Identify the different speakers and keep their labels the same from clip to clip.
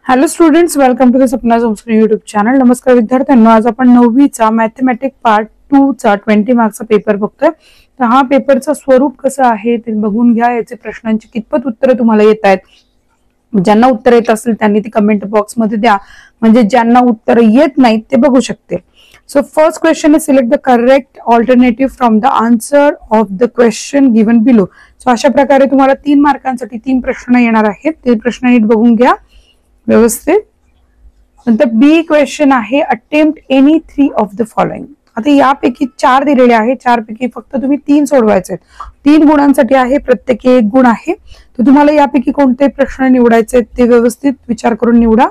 Speaker 1: Hello students, welcome to the Sapna homeschool YouTube channel. नमस्कार विद्यार्थ्यांनो, आज आपण 9वीचा मॅथमॅटिक पार्ट 2 चा 20 मार्क्सचा पेपर बघतोय. तर हा पेपरचा स्वरूप कसं आहे ते बघून घ्या. याचे प्रश्नांची कितपत उत्तरे तुम्हाला येत आहेत. ज्यांना उत्तर येत असेल त्यांनी ती कमेंट बॉक्स मध्ये द्या, म्हणजे ज्यांना उत्तर येत नाहीत ते बघू शकते. So first question is select the correct alternative from the answer of the question given below. So अशा प्रकारे तुम्हाला 3 मार्कांसाठी 3 प्रश्न येणार आहेत. ते प्रश्न नीट बघून घ्या व्यवस्थित. नंतर बी क्वेश्चन आहे attempt any 3 of the following. आता यापैकी 4 दिलेले आहे, 4 पैकी फक्त तुम्ही 3 सोडवायचे. 3 गुणांसाठी आहे, प्रत्येकी 1 गुण आहे. तर तुम्हाला यापैकी कोणते प्रश्न निवडायचे ते व्यवस्थित विचार करून निवडा.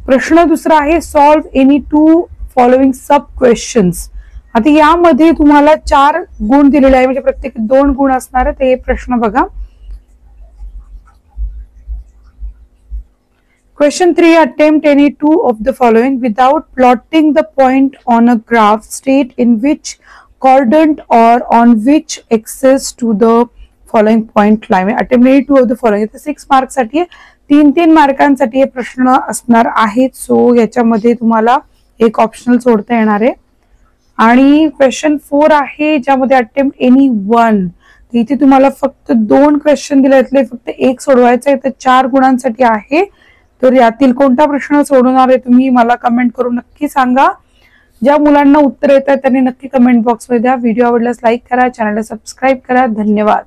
Speaker 1: प्रश्न दुसरा आहे solve any 2 following sub questions. आता यामध्ये तुम्हाला 4 गुण दिलेले आहे, म्हणजे प्रत्येकी 2 गुण असणार आहे. ते प्रश्न बघा. Question 3, attempt any 2 of the following without plotting the point on a graph. State in which quadrant or on which axis to the following point lie. Attempt any 2 of the following. 6 marks साठी 3 मार्कांसाठी हे प्रश्न असणार आहेत. So याच्यामध्ये तुम्हाला एक optional सोडता येणार आहे. आणि क्वेश्चन 4 आहे ज्यामध्ये अटेम्प्ट एनी 1. इथे तुम्हाला फक्त 2 क्वेश्चन दिले, फक्त 1 सोडवायचं आहे. तर 4 गुणांसाठी आहे. तर यातील कोणता प्रश्न सोडवणार आहे तुम्ही मला कमेंट करून नक्की सांगा. ज्या मुलांना उत्तर येत आहे त्यांनी नक्की कमेंट बॉक्स मध्ये द्या. व्हिडिओ आवडल्यास लाईक करा, चॅनलला सबस्क्राईब करा. धन्यवाद.